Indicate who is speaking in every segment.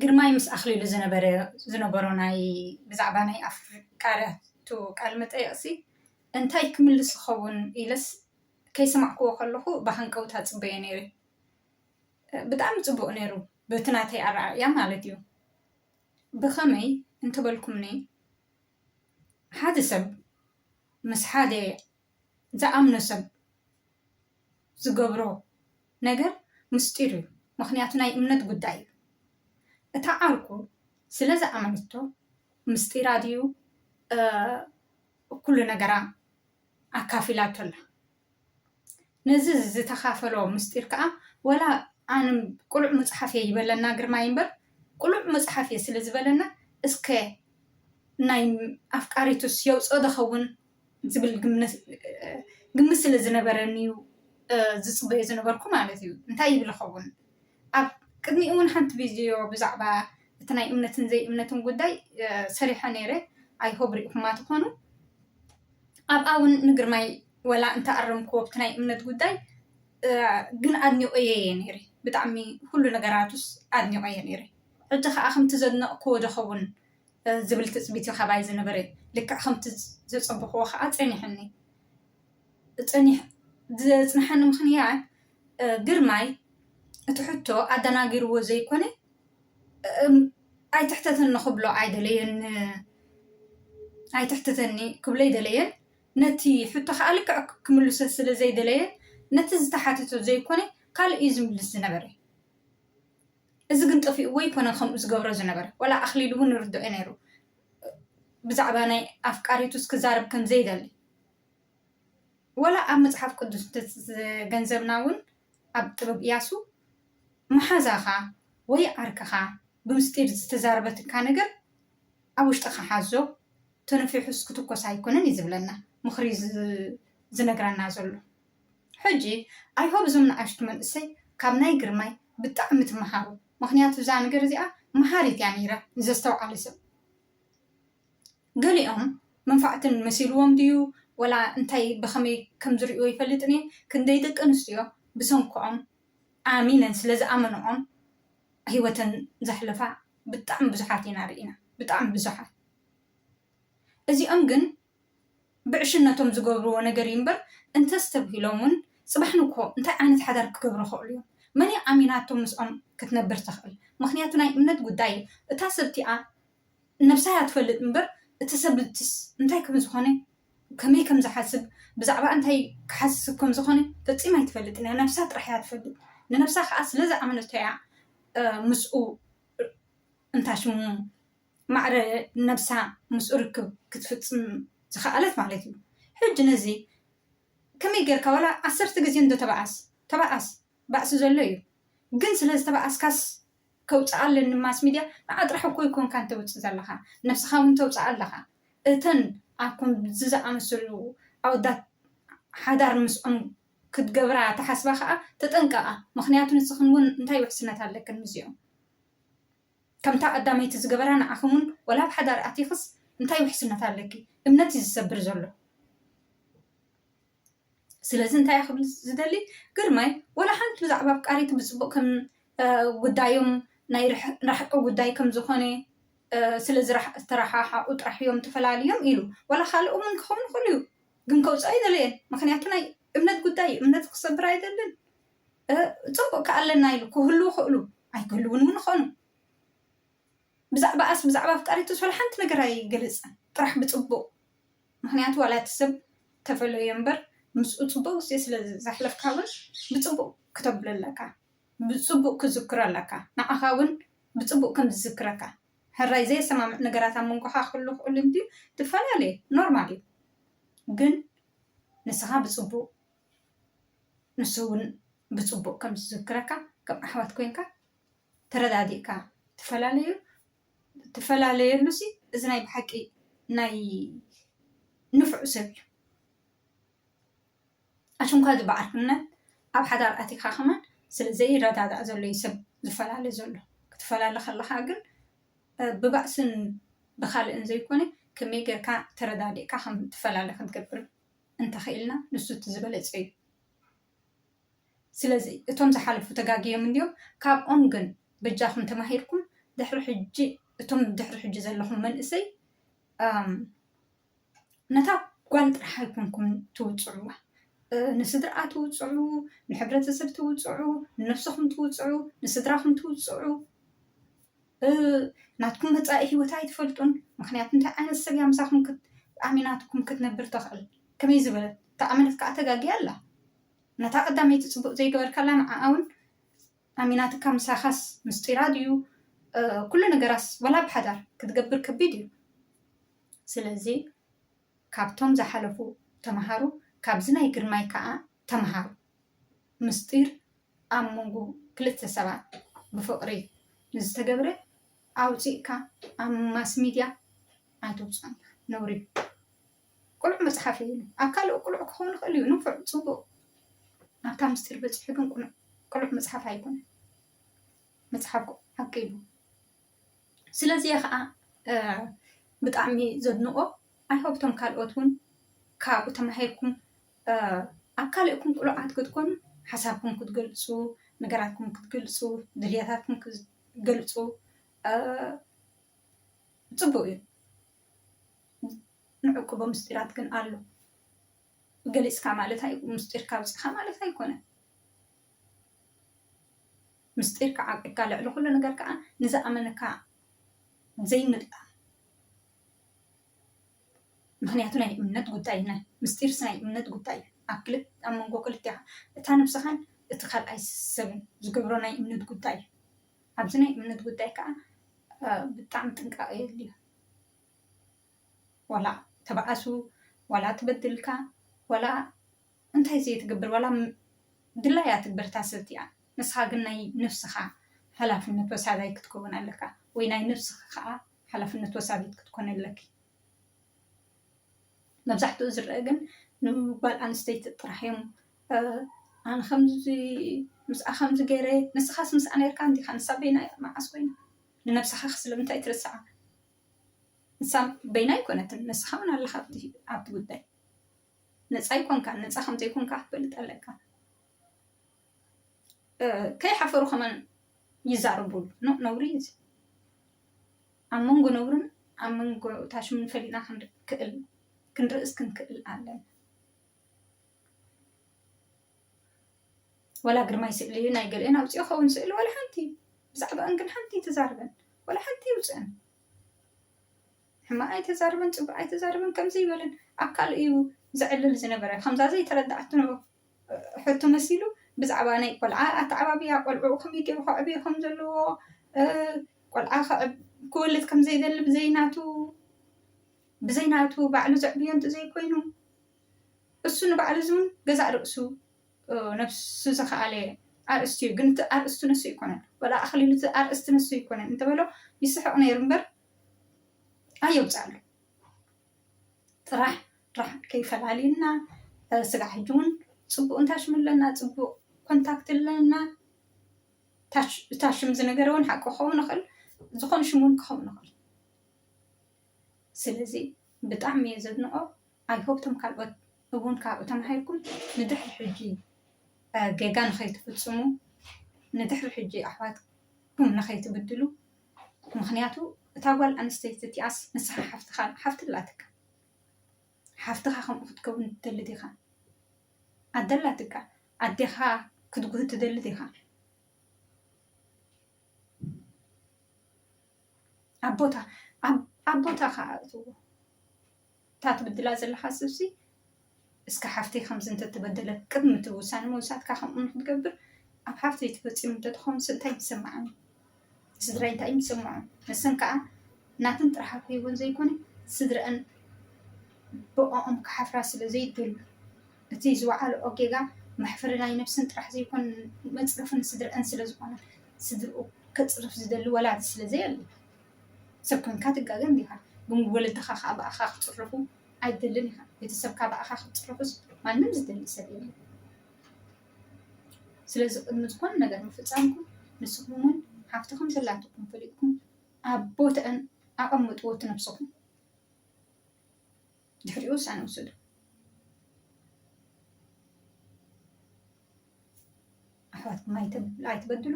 Speaker 1: ግርማይ ምስ ኣኽሊሉ ዝነበሮ ናይ ብዛዕባ ናይ ኣፍቃርያቱ ቃል መጠየቕሲ እንታይ ክምልስ ክኸውን ኢለስ ከይሰማዕክዎ ከለኹ ብሃንቀውታ ፅበየ ነይረ። ብጣዕሚ ፅቡቅ ነይሩ በቲ ናተይ ኣረኣእያ ማለት እዩ። ብኸመይ እንትበልኩምኒ ሓደ ሰብ ምስ ሓደ ዝኣምኖ ሰብ ዝገብሮ ነገር ምስጢር እዩ። ምክንያቱ ናይ እምነት ጉዳይ እዩ። እታ ዓርኩ ስለ ዝኣመነቶ ምስጢራ ድዩ ኩሉ ነገራ ኣካፊላቶ ኣላ። ነዚ ዝተኻፈሎ ምስጢር ከዓ ወላ ኣነ ቁሉዕ መፅሓፍ እየ ይበለና ግርማይ እምበር ቁሉዕ መፅሓፍ እየ ስለ ዝበለና እስከ ናይ ኣፍቃሪቱስ የውፅኦ ዝኸውን ዝብል ግምት ስለ ዝነበረኒ እዩ ዝፅበዮ ዝነበርኩ ማለት እዩ። እንታይ ይብል ይኸውን ኣብ ቅድሚኡ እውን ሓንቲ ቪድዮ ብዛዕባ እቲ ናይ እምነትን ዘይእምነትን ጉዳይ ሰሪሐ ነይረ። ኣይሆብ ሪኢኹማ ትኾኑ። ኣብኣ እውን ንግርማይ ወላ እንተኣረምክዎ ብቲ ናይ እምነት ጉዳይ ግን ኣድኒቆየ ነይረ። ብጣዕሚ ኩሉ ነገራቱስ ኣድኒቆየ ነይረ። ሕጂ ከዓ ከምቲ ዘድነቕክዎ ዝኸውን ዝብል ትፅቢት እዩ ከባይ ዝነበረ። ልክዕ ከምቲ ዘፀበኽዎ ከዓ ፀኒሐኒ ዘፅንሐኒ ምክንያት ግርማይ እቲ ሕቶ ኣደናጊርዎ ዘይኮነ ኣይትሕተተኒ ክብሎ ኣይደለየን ኣይትሕተተኒ ክብሎ ኣይደለየን። ነቲ ሕቶ ከዓ ልክዕ ክምልሶ ስለ ዘይደለየ ነቲ ዝተሓተቶ ዘይኮነ ካልእ እዩ ዝምልስ ዝነበረ። እዚ ግን ጠፊኡ ወይ ኮነ ከምኡ ዝገብሮ ዝነበረ ወላ ኣኽሊሉ እውን ይርድኦ ነይሩ ብዛዕባ ናይ ኣፍቃሪቱስ ክዛረብ ከም ዘይደሊ ወላ ኣብ መፅሓፍ ቅዱስ ገንዘብና እውን ኣብ ጥበብ ኢያሱ መሓዛኻ ወይ ዓርክኻ ብምስጢር ዝተዛረበትካ ነገር ኣብ ውሽጥኻ ሓዞ ተነፊሑስ ክትኮስ ኣይኮነን እዩ ዝብለና ምኽሪ ዝነግረና ዘሎ። ሕጂ ኣይሆብ እዞም ንኣሽቱ መንእሰይ ካብ ናይ ግርማይ ብጣዕሚ ትመሃሩ። ምክንያቱ እዛ ነገር እዚኣ መሃሪት እያ ነይራ ንዘስተውዓለ ሰብ። ገሊኦም መንፋዕትን መሲልዎም ድዩ ወላ እንታይ ብኸመይ ከም ዝሪእዎ ይፈልጥን እየ። ክንደይ ደቂ ኣንስትዮ ብሰንክኦም ኣሚነን ስለ ዝኣመንኦም ሂወተን ዘሕልፋ ብጣዕሚ ብዙሓት ኢና ርኢና፣ ብጣዕሚ ብዙሓት። እዚኦም ግን ብዕሽነቶም ዝገብርዎ ነገር እዩ እምበር እንተስተብሂሎም እውን ፅባሕ ንኮ እንታይ ዓይነት ሓዳር ክገብሩ ይኽእሉ እዮም። መን ኣሚናቶም ምስኦም ክትነብር ትኽእል? ምክንያቱ ናይ እምነት ጉዳይ እዩ። እታ ሰብቲኣ ነብሳ እያ ትፈልጥ እምበር እቲ ሰብትስ እንታይ ከም ዝኾነ ከመይ ከም ዝሓስብ ብዛዕባ እንታይ ክሓስብ ከም ዝኾነ ፈፂማ ኣይትፈልጥን እያ። ነብሳ ጥራሕ እያ ትፈልጥ። ንነብሳ ከዓ ስለዝኣመነቶ እያ ምስኡ እንታይ ሽሙ ማዕረ ነብሳ ምስኡ ርክብ ክትፍፅም ዝኸኣለት ማለት እዩ። ሕጂ ነዚ ከመይ ጌርካ ወላ 10 ግዜ እንዶ ተባኣስ ባእሲ ዘሎ እዩ። ግን ስለዝተባኣስካስ ከውፅእ ኣለኒ ማስ ሚድያ ንዓ ጥራሕ እኮ ይኮንካ እንተውፅእ ዘለካ ነብስኻ እውን ተውፅእ ኣለካ። እተን ኣብኩም ዝኣመሰሉ ኣወዳት ሓዳር ምስኦም ክትገብራ ተሓስባ ከዓ ተጠንቀቓ። ምክንያቱ ንስኽን እውን እንታይ ውሕስነት ኣለክን ምስኦም ከምታ ቀዳመይቲ ዝገበራ ንዓኹም እውን ወላ ብሓዳር ኣቲኽስ እንታይ ውሕስነት ኣለኪ? እምነት እዩ ዝሰብር ዘሎ። ስለዚ እንታይ ክብል ዝደሊ ግርማይ ወላ ሓንቲ ብዛዕባ ኣፍቃሪቱ ብፅቡቅ ከም ጉዳዮም ናይ ራሕቆ ጉዳይ ከም ዝኾነ ስለዝተረሓሓቁ ጥራሕ እዮም ተፈላለዮም ኢሉ ወላ ካልእ እውን ክኸውን ይኽእል እዩ። ግን ከውፅኦ ኣይደለየን። ምክንያቱ ናይ እምነት ጉዳይ እምነት ክሰብር ኣይደልን። ፅቡቅ ከኣለና ኢሉ ክህልው ይኽእሉ ኣይክህልውን እውን ይኾኑ። ብዛዕባ ኣፍቃሪቱስ ወላ ሓንቲ ነገር ኣይገለፅን ጥራሕ ብፅቡቅ። ምክንያቱ ዋላ እቲ ሰብ ተፈለዮ እምበር ምስኡ ፅቡቅ ግዜ ስለ ዘሕለፍካ እውን ብፅቡቅ ክተብሎ ኣለካ፣ ብፅቡቅ ክዝክሮ ኣለካ። ንዓኻ እውን ብፅቡቅ ከም ዝዝክረካ ሕራይ ዘየሰማምዕ ነገራት ኣብ መንጎኻ ክህሉ ይኽእሉ እንድዩ ትፈላለየ ኖርማል እዩ። ግን ንስኻ ብፅቡቅ ንሱ እውን ብፅቡቅ ከም ዝዝክረካ ከም ኣሕዋት ኮይንካ ተረዳዲእካ ትፈላለየሉሲ እዚ ናይ ብሓቂ ናይ ንፍዑ ሰብ እዩ። ኣሽንኳ ዝበዓርክነት ኣብ ሓዳር ኣቲካ ከመን ስለዘይረዳዳእ ዘሎ እዩ ሰብ ዝፈላለ ዘሎ። ክትፈላለ ከለካ ግን ብባእስን ብካልእን ዘይኮነ ከመይ ጌርካ ተረዳዲእካ ከም ትፈላለ ክትገብር እንተኽኢልና ንሱ እቲ ዝበለፀ እዩ። ስለዚ እቶም ዝሓለፉ ተጋጊዮም እንዲዮም ካብኦም ግን በጃኹም ተማሂርኩም ድሕሪ ሕጂ እቶም ድሕሪ ሕጂ ዘለኹም መንእሰይ ነታ ጓል ጥራሕ ኣይኮንኩም ትውፅዕዋ ንስድራ ትውፅዑ ንሕብረተሰብ ትውፅዑ ንነፍስኹም ትውፅዑ ንስድራኹም ትውፅዑ ናትኩም መፃኢ ሂወት ኣይትፈልጡን ምክንያቱ እንታይ ዓይነት ሰብ እያ ምሳኹም ኣሚናትኩም ክትነብር ትኽእል ከመይ ዝበለት ተኣመነት ከዓ ተጋጊያ ኣላ ነታ ቀዳመይቲ ፅቡቅ ዘይገበርካላ ንዓኣ እውን ኣሚናትካ ምሳኻስ ምስጢራ ድዩ ኩሉ ነገራስ ወላ ብሓዳር ክትገብር ከቢድ እዩ ስለዚ ካብቶም ዝሓለፉ ተምሃሩ ካብዚ ናይ ግርማይ ከዓ ተምሃሩ ምስጢር ኣብ መንጎ ክልተ ሰባት ብፍቅሪ ንዝተገብረ ኣውፂእካ ኣብ ማስ ሚድያ ኣይተውፅኦን ነውሪ ቁልዕ መፅሓፍ እዩ ኣብ ካልእ ቁልዕ ክኸውን ይኽእል እዩ ንፉዕ ፅቡቅ ናብታ ምስጢር በፂሑ ግን ቁልዕ መፅሓፍ ኣይኮነን መፅሓፍ ዓቂቡ ስለዚ ከዓ ብጣዕሚ ዘድንቆ ኣይሆብቶም ካልኦት እውን ካብኡ ተማሂርኩም ኣብ ካልእኩም ቁልዓት ክትኮኑ ሓሳብኩም ክትገልፁ ነገራትኩም ክትገልፁ ድልየታትኩም ክትገልፁ ፅቡቅ እዩ ንዕቅቦ ምስጢራት ግን ኣሎ ገሊፅካ ማለት ምስጢርካ ውፅእካ ማለት ኣይኮነን ምስጢርካ ዓቂብካ ልዕሊ ኩሉ ነገር ከዓ ንዝኣመነካ ዘይምልጣ ምክንያቱ ናይ እምነት ጉዳይ ምስጢርስ ናይ እምነት ጉዳይ ኣብ መንጎ ክልቲኻ እታ ነብስኻን እቲ ካልኣይ ሰብን ዝገብሮ ናይ እምነት ጉዳይ ኣብዚ ናይ እምነት ጉዳይ ከዓ ብጣዕሚ ጥንቃቐ የድልዮ ዋላ ተበኣሱ ዋላ ትበድልካ ዋላ እንታይ ዘይትገብር ዋላ ድላያ ትግበርታ ሰብቲ እያ ንስኻ ግን ናይ ነፍስኻ ሓላፍነት ወሳዳይ ክትከውን ኣለካ ወይ ናይ ነፍስኻ ከዓ ሓላፍነት ወሳቢት ክትኮን ኣለኪ መብዛሕትኡ ዝርአ ግን ንጓል ኣንስተይቲ ጥራሕ እዮም ኣነ ከምዚ ምስኣ ከምዚ ገይረ ንስኻስ ምስኣ ነርካ እንዲኻ ንሳ በይና መዓስ ኮይና ንነብስኻ ስለምንታይ ትርስዓ ንሳ በይና ይኮነትን ንስኻ ውን ኣለካ ኣብቲ ጉዳይ ነፃ ይኮንካ ነፃ ከምዘይኮንካ ክትፈልጥ ኣለካ ከይሓፈሩ ከመን ይዛረቡሉ ነውሪ እዚ ኣብ መንጎ ነውርን ኣብ መንጎ ታሽምን ፈሊና ክንርእስ ክንክእል ኣለና ወላ ግርማይ ስእሊ ናይ ገሊአን ኣውፅኦ ኸውን ስእሊ ወላ ሓንቲ ብዛዕባአን ግን ሓንቲ ተዛርበን ወላ ሓንቲ ይውፅአን ሕማቅ ኣይተዛርበን ፅቡቅ ኣይተዛርበን ከምዚ ይበለን ኣብ ካልእ እዩ ዝዕልል ዝነበረ ከምዛ ዘይተረዳእት ሕቶ መሲሉ ብዛዕባ ናይ ቆልዓ ኣተዓባብያ ቆልዑ ከመይ ገይሩ ከዕብዮ ከም ዘለዎ ቆልዓ ክወልድ ከም ዘይደሊ ብዘይናቱ ባዕሉ ዘዕብዮ እንተዘይኮይኑ እሱ ንባዕሉ ዝውን ገዛእ ርእሱ ነፍሱ ዝኸኣለ ኣርእስቲ እዩ ግን እቲ ኣርእስቱ ንሱ ይኮነን ወላ ኣኽሊሉ እቲ ኣርእስቲ ንሱ ይኮነን እንተበሎ ይስሕቕ ነይሩ እምበር ኣየውፅኣሉ ጥራሕ ከይፈላለዩና ስጋ ሕጂ እውን ፅቡቅ እንታሽም ኣለና ፅቡቅ ኮንታክት ኣለና ታሽም ዝነገረ እውን ሓቂ ክኸውን ይኽእል ዝኾነ ሽም እውን ክኸውን ይኽእል ስለዚ ብጣዕሚ እየ ዘድንቆ ኣይሆብቶም ካልኦት እውን ካብኡ ተማሂርኩም ንድሕሪ ሕጂ ጌጋ ንኸይትፍፅሙ ንድሕሪ ሕጂ ኣሕዋትኩም ንኸይትብድሉ ምክንያቱ እታ ጓል ኣንስተይቲ እቲኣስ ንስኻ ሓፍቲ ኣላትካ ሓፍትኻ ከምኡ ክትከውን ትደሊ ዲኻ ኣደላትካ ኣዴኻ ክትጉህ ትደሊ ዲኻ ኣቦታኻ እትዎ እታ ትብድላ ዘለካ ሰብሲ እስከ ሓፍተይ ከምዚ እንተትበደለት ቅድሚ እቲ ውሳነ መውሳድካ ከምኡ ንክትገብር ኣብ ሓፍተይ ትፈፂሙ እንተትኸውን እንታይ ይስማዓኒ ስድራይ እንታይ ይስምዖ ንሰን ከዓ ናትን ጥራሕ ከይውን ዘይኮነ ስድረአን ብኦም ክሓፍራ ስለ ዘይደሉ እቲ ዝወዓልኦ ጌጋ መሕፈሪ ናይ ነብስን ጥራሕ ዘይኮን መፅረፍን ስድረአን ስለ ዝኾነ ስድርኡ ከፅርፍ ዝደሊ ወላዲ ስለ ዘየለ ሰብ ኮንካ ትጋገም ዲኻ ግን ወለድኻ ከዓ በኣኻ ክፅርፉ ኣይደልን ኢኻ ቤተሰብካ በኣኻ ክትፅርፉስ ማንም ዝደሊ ሰብ የለን ስለዚ ቅድሚ ዝኾነ ነገር ምፍፃምኩም ንስኹም እውን ሓፍትኩም ዘላትኩም ፈሊጥኩም ኣብ ቦትአን ኣቐምጥዎ ትነብስኩም ድሕሪኡ ውሳነ ውሰዱ ኣሕዋትኩም ኣይትበድሉ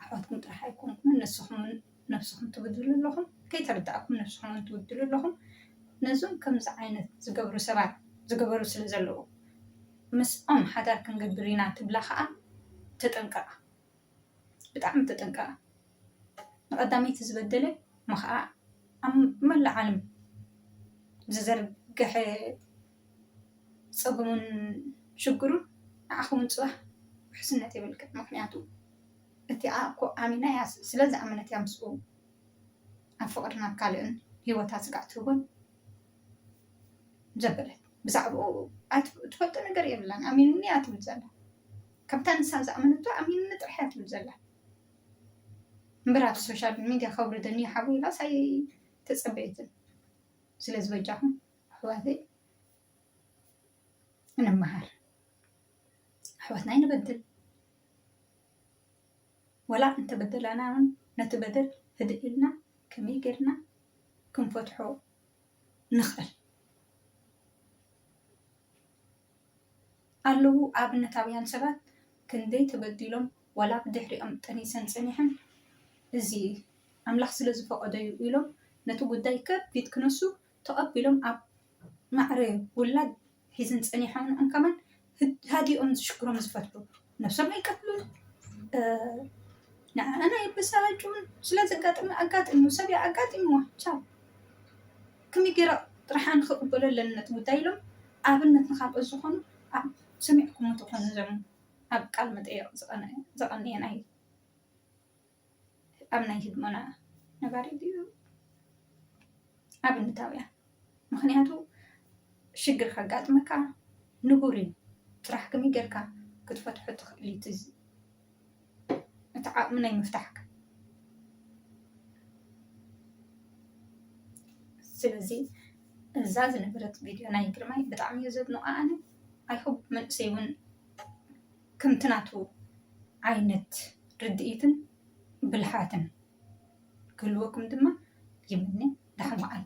Speaker 1: ኣሕዋትኩም ጥራሕ ኣይኮንኩም ንስኹም نفسكم تبدلوا لهم كي تردأكم نفسكم تبدلوا لهم نزوم كم زعينة زقبروا سبع زقبروا سلزلوا مس حدا كنقبرينا تبلا خا تتنقع بتعم تتنقع قدامي تزبدله مخا ملا عالم زرقح صبرون شكرون أخون صح حسنتي بالك مخنياتو أنتي أكو أمينة يا سلازة أمانة يا مسؤول أفقرنا كالن هو تاسقعتوبن زبلت بزعبو تفضل نقر يبلان أمينني أتبزلا كم تنسى زأمنتو أمين نترحي أتبزلا مبرات السوشيال ميديا خبر دنيا حويلا ساي تسبيتن سلاز وجههم حواتي أنا مهار حواتنا نبدل ولا أنت بدل أنا نتبدل هدئنا كمي قرنا كم فتحو نخل قالوا أبنة تابيان سبات كندي تبدلهم ولا بدحري أمتني سنسنيحن زي أملاح سلز فقدوا يقولون نتو قدايك بيت كنسو تقبلهم أب معري ولاد حيزن سنيحن أن كمان هادي أم شكرهم زفترو نفسهم ما يقتلون أنا يبساجون سلز أقات إنه سبيع أقات إنه شاب كم يقرأ رح نخبر لنا تقدايلهم أبنة نخاف الزخون أب سمعكم متقن زم أب كلمة إيه زقني أنا هي أبنا يهدمنا نباري ديو أبن تاويا مخنياتو شجر خقات مكا نقولين ترح كمي جركا كنت فتحت اللي تزي من أي مفتاحك سلزي الزاز نبرت فيديو أنا يقرمي بتعم يزد أنا أيحب من سيون كم تناتو عينت ردئيتن بالحاتن كل وكم دما يمني دحل معي